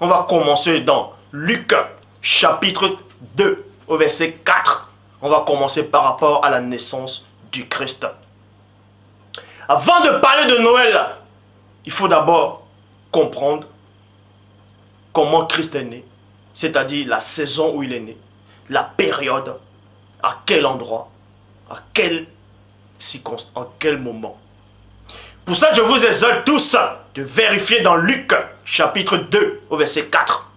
On va commencer dans Luc chapitre 2 au verset 4. On va commencer par rapport à la naissance du Christ. Avant de parler de Noël, il faut d'abord comprendre comment Christ est né, c'est-à-dire la saison où il est né, la période, à quel endroit, à quelle circonstance, en quel moment. Pour ça, je vous exhorte tous de vérifier dans Luc chapitre 2 au verset 4.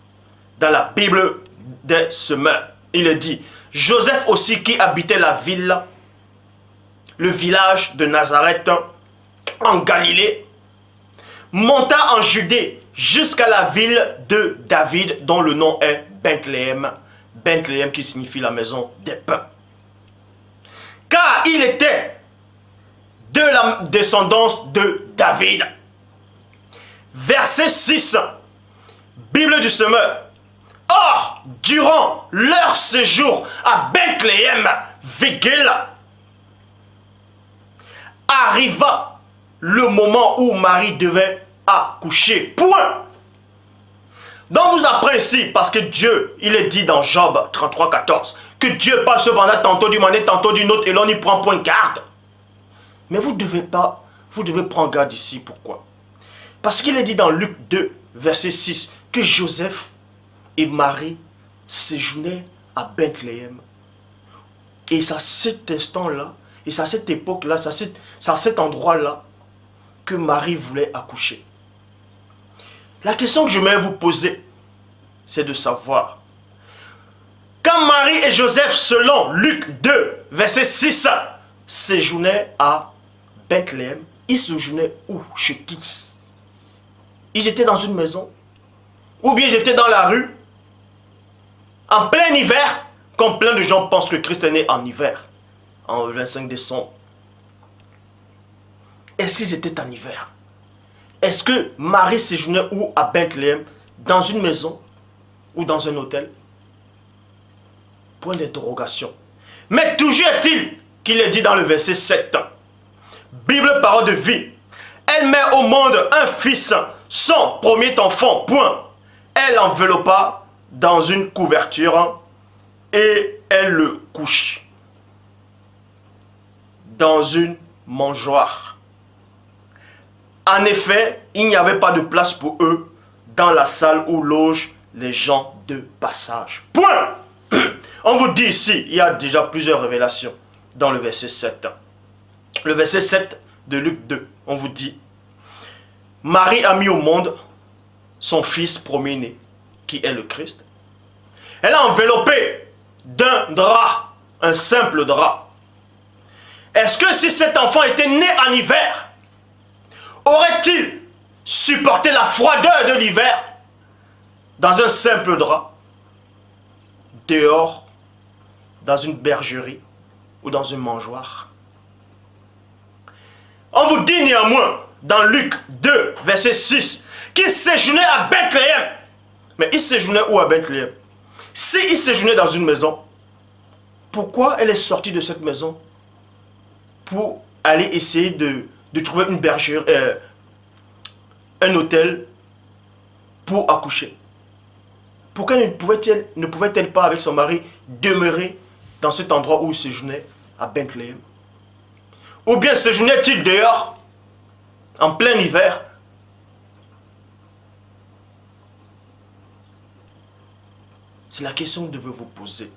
Dans la Bible des semeurs, il est dit, Joseph aussi qui habitait la ville, le village de Nazareth en Galilée, monta en Judée jusqu'à la ville de David dont le nom est Bethléem. Bethléem qui signifie la maison des pains. Car il était de la descendance de David. Verset 6. Bible du semeur. Or, durant leur séjour à Bethléem, arriva le moment où Marie devait accoucher. Point. Donc vous apprenez ici, parce que Dieu, il est dit dans Job 33, 14, que Dieu parle cependant tantôt d'une manière, tantôt d'une autre, et l'on y prend point de garde. Mais vous devez prendre garde ici. Pourquoi? Parce qu'il est dit dans Luc 2, verset 6, que Joseph et Marie séjournaient à Bethléem. Et c'est à cet instant-là, et c'est à cette époque-là, c'est à cet endroit-là, que Marie voulait accoucher. La question que je vais vous poser, c'est de savoir, quand Marie et Joseph, selon Luc 2, verset 6, séjournaient à Bethléem, ils séjournaient où? Chez qui? Ils étaient dans une maison? Ou bien ils étaient dans la rue? En plein hiver, comme plein de gens pensent que Christ est né en hiver, en 25 décembre. Est-ce qu'ils étaient en hiver? Est-ce que Marie séjournait où à Bethléem? Dans une maison ou dans un hôtel? Point d'interrogation. Mais toujours est-il qu'il est dit dans le verset 7. Bible, parole de vie. Elle met au monde un fils, son premier enfant. Point. Elle l'enveloppa dans une couverture et elle le couche dans une mangeoire. En effet, il n'y avait pas de place pour eux dans la salle où logent les gens de passage. Point. On vous dit ici, il y a déjà plusieurs révélations dans le verset 7. Le verset 7 de Luc 2, on vous dit, Marie a mis au monde son fils premier-né, qui est le Christ. Elle a enveloppé d'un drap, un simple drap. Est-ce que si cet enfant était né en hiver, aurait-il supporté la froideur de l'hiver dans un simple drap, dehors, dans une bergerie ou dans une mangeoire? On vous dit néanmoins, dans Luc 2, verset 6, qu'il séjournait à Bethléem. Mais il séjournait où à Bethléem? Si il séjournait dans une maison, pourquoi elle est sortie de cette maison pour aller essayer de trouver une bergerie, un hôtel pour accoucher? Pourquoi ne pouvait-elle pas avec son mari demeurer dans cet endroit où il séjournait à Bethléem? Ou bien séjournait-il dehors en plein hiver? C'est la question que vous devez vous poser.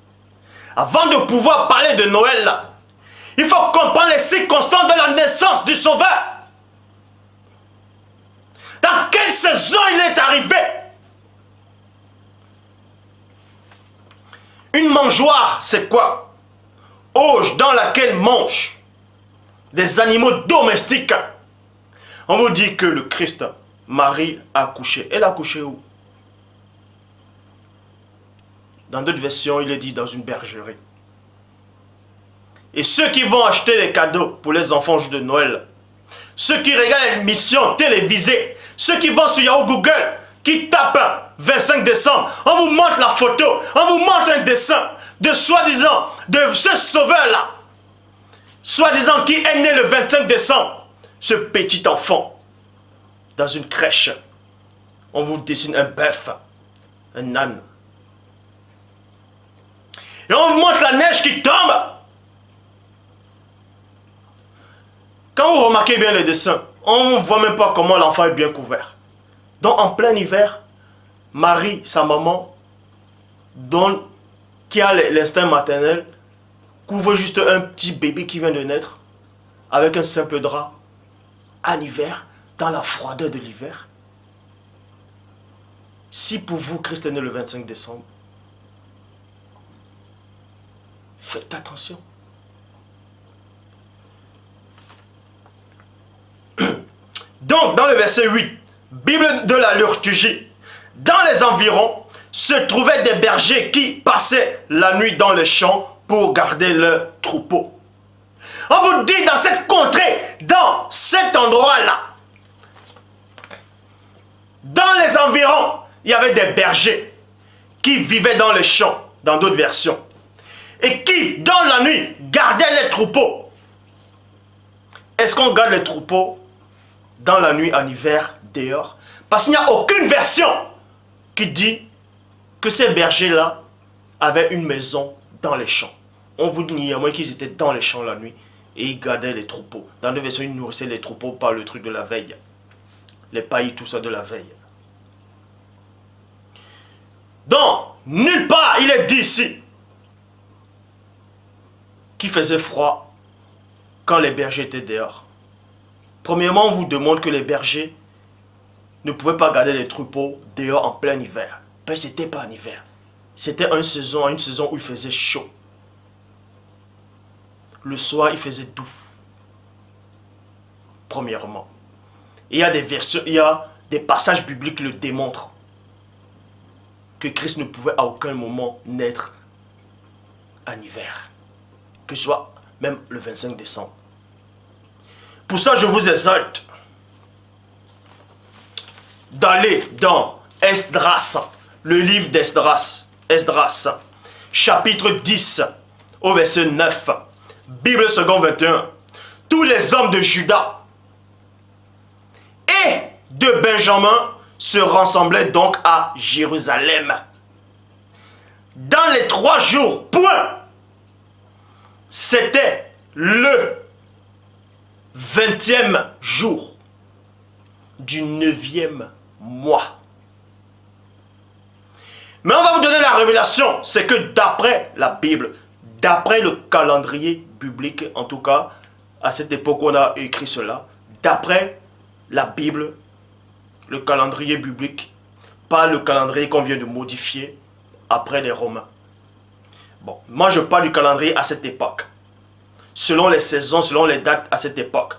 Avant de pouvoir parler de Noël, il faut comprendre les circonstances de la naissance du Sauveur. Dans quelle saison il est arrivé? Une mangeoire, c'est quoi? Auge dans laquelle mangent des animaux domestiques. On vous dit que le Christ, Marie, a accouché. Elle a accouché où? Dans d'autres versions, il est dit dans une bergerie. Et ceux qui vont acheter les cadeaux pour les enfants de Noël, ceux qui regardent l'émission télévisée, ceux qui vont sur Yahoo Google, qui tapent 25 décembre, on vous montre la photo, on vous montre un dessin de soi-disant, de ce sauveur-là, soi-disant qui est né le 25 décembre, ce petit enfant, dans une crèche, On vous dessine un bœuf, un âne. Et on vous montre la neige qui tombe. Quand vous remarquez bien le dessin, on ne voit même pas comment l'enfant est bien couvert. Donc en plein hiver, Marie, sa maman, qui a l'instinct maternel, couvre juste un petit bébé qui vient de naître avec un simple drap en hiver, dans la froideur de l'hiver. Si pour vous, Christ est né le 25 décembre, faites attention. Donc, dans le verset 8, Bible de la liturgie, dans les environs se trouvaient des bergers qui passaient la nuit dans les champs pour garder leurs troupeaux. On vous dit dans cette contrée, dans cet endroit-là, dans les environs, il y avait des bergers qui vivaient dans les champs, dans d'autres versions, et qui, dans la nuit, gardaient les troupeaux. Est-ce qu'on garde les troupeaux dans la nuit en hiver, dehors? Parce qu'il n'y a aucune version qui dit que ces bergers-là avaient une maison dans les champs. On vous dit néanmoins qu'ils étaient dans les champs la nuit et ils gardaient les troupeaux. Dans les versions, ils nourrissaient les troupeaux par le truc de la veille. Les pailles, tout ça de la veille. Donc, nulle part il est dit ici qu'il faisait froid quand les bergers étaient dehors. Premièrement, on vous demande que les bergers ne pouvaient pas garder les troupeaux dehors en plein hiver. Ben, c'était pas en hiver. C'était une saison où il faisait chaud. Le soir, il faisait doux. Premièrement. Et il y a des versions, il y a des passages bibliques qui le démontrent. Que Christ ne pouvait à aucun moment naître en hiver. Que ce soit même le 25 décembre. Pour ça, je vous exhorte d'aller dans Esdras, le livre d'Esdras, chapitre 10, au verset 9, Bible second 21. Tous les hommes de Juda et de Benjamin se rassemblaient donc à Jérusalem. Dans les 3 jours, point, c'était le 20e jour du 9e mois. Mais on va vous donner la révélation, c'est que d'après la Bible, d'après le calendrier biblique, en tout cas, à cette époque où on a écrit cela, d'après la Bible, le calendrier biblique, pas le calendrier qu'on vient de modifier après les Romains. Bon, moi je parle du calendrier à cette époque, selon les saisons, selon les dates à cette époque.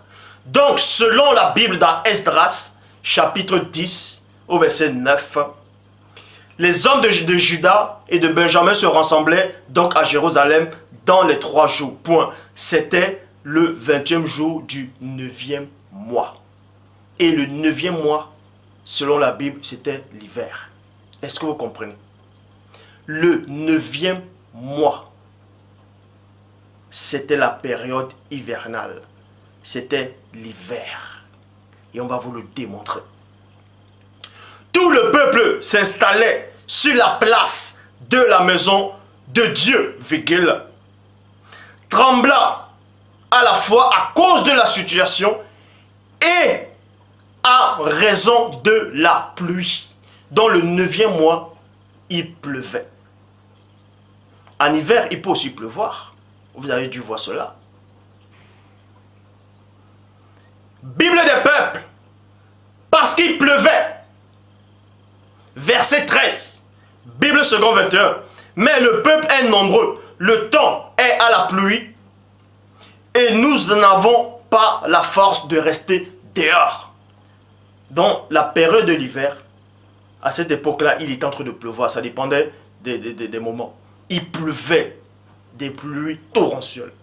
Donc, selon la Bible dans Esdras, chapitre 10, au verset 9, les hommes de Juda et de Benjamin se rassemblaient donc à Jérusalem dans les 3 jours. Point. C'était le 20e jour du 9e mois. Et le 9e mois, selon la Bible, c'était l'hiver. Est-ce que vous comprenez? Le 9e mois, c'était la période hivernale. C'était l'hiver. Et on va vous le démontrer. Tout le peuple s'installait sur la place de la maison de Dieu, virgule, trembla à la fois à cause de la situation et à raison de la pluie. Dans le 9e mois, il pleuvait. En hiver, il peut aussi pleuvoir. Vous avez dû voir cela. Bible des peuples, parce qu'il pleuvait. Verset 13, Bible second 21. Mais le peuple est nombreux, le temps est à la pluie, et nous n'avons pas la force de rester dehors. Dans la période de l'hiver, à cette époque-là, il était en train de pleuvoir, ça dépendait des moments. Il pleuvait, des pluies torrentielles.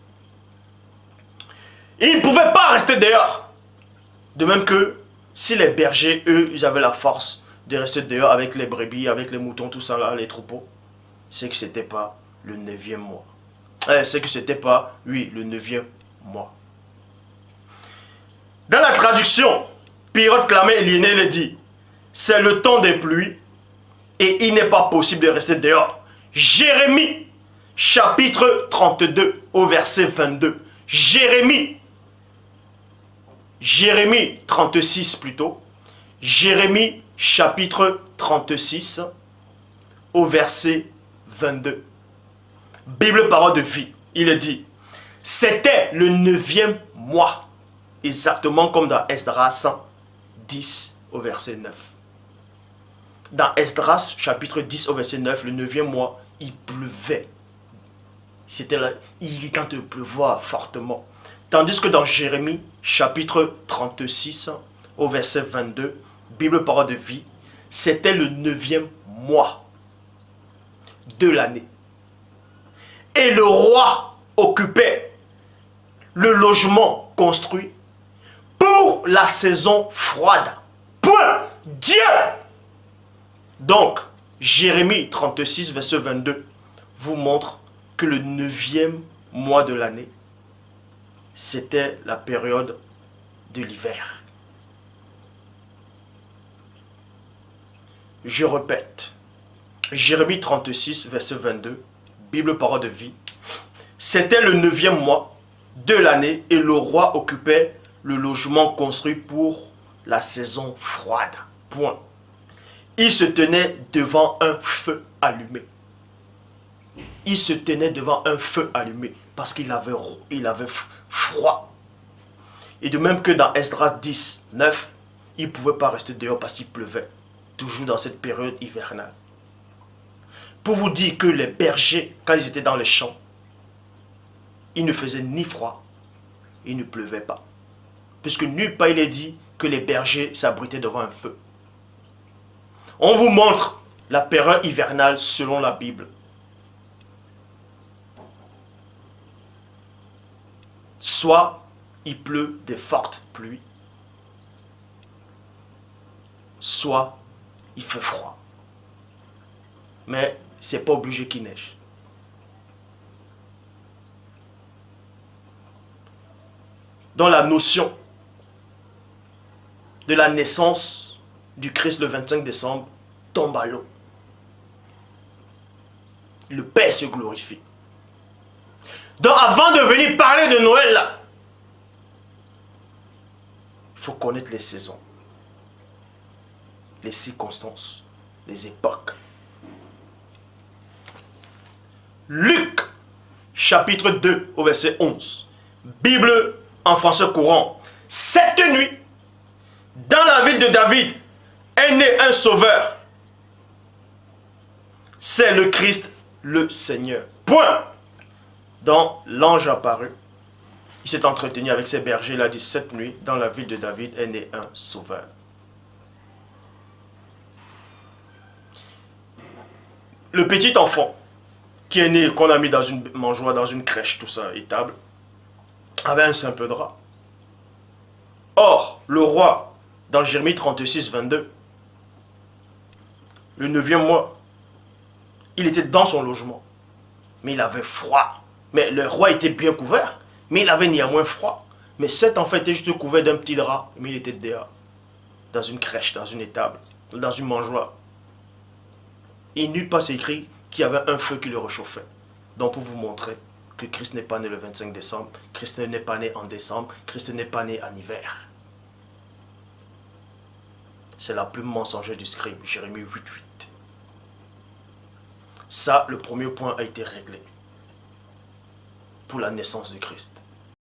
Ils ne pouvaient pas rester dehors. De même que si les bergers, eux, ils avaient la force de rester dehors avec les brebis, avec les moutons, tout ça là, les troupeaux, c'est que c'était pas le 9e mois. C'est que c'était pas, oui, le 9e mois. Dans la traduction, Pirote Clamé Liné le dit, c'est le temps des pluies et il n'est pas possible de rester dehors. Jérémie, chapitre 32, au verset 22. Jérémie 36 plutôt. Jérémie, chapitre 36, au verset 22. Bible parole de vie, il est dit, c'était le 9e mois, exactement comme dans Esdras 10 au verset 9. Dans Esdras chapitre 10 au verset 9, le 9e mois, il pleuvait. Il était en train de pleuvoir fortement. Tandis que dans Jérémie chapitre 36 au verset 22, Bible parole de vie, c'était le 9e mois de l'année. Et le roi occupait le logement construit pour la saison froide. Point. Dieu. Donc, Jérémie 36, verset 22, vous montre que le 9e mois de l'année, c'était la période de l'hiver. Je répète, Jérémie 36, verset 22, Bible parole de vie, c'était le 9e mois de l'année et le roi occupait le logement construit pour la saison froide. Point. Il se tenait devant un feu allumé. Il se tenait devant un feu allumé parce qu'il avait froid. Et de même que dans Esdras 10, 9, il ne pouvait pas rester dehors parce qu'il pleuvait. Toujours dans cette période hivernale. Pour vous dire que les bergers, quand ils étaient dans les champs, il ne faisait ni froid, il ne pleuvait pas. Puisque nulle part il est dit que les bergers s'abritaient devant un feu. On vous montre la période hivernale selon la Bible. Soit il pleut des fortes pluies, soit il fait froid. Mais c'est pas obligé qu'il neige. Dans la notion de la naissance du Christ le 25 décembre tombe à l'eau. Le Père se glorifie. Donc avant de venir parler de Noël, là, il faut connaître les saisons, les circonstances, les époques. Luc, chapitre 2, au verset 11. Bible en français courant. Cette nuit, dans la ville de David, est né un sauveur. C'est le Christ, le Seigneur. Point. Donc, l'ange apparut. Il s'est entretenu avec ses bergers. Il a dit, cette nuit, dans la ville de David, est né un sauveur. Le petit enfant qui est né, qu'on a mis dans une mangeoire, dans une crèche, tout ça, étable, avait un simple drap. Or, le roi, dans Jérémie 36, 22, le 9e mois, il était dans son logement, mais il avait froid. Mais le roi était bien couvert, mais il avait néanmoins froid. Mais cet enfant était juste couvert d'un petit drap, mais il était dehors, dans une crèche, dans une étable, dans une mangeoire. Et nulle part c'est écrit qu'il y avait un feu qui le réchauffait. Donc pour vous montrer que Christ n'est pas né le 25 décembre, Christ n'est pas né en décembre, Christ n'est pas né en hiver. C'est la plume mensongère du scribe, Jérémie 8, 8. Ça, le premier point a été réglé pour la naissance de Christ.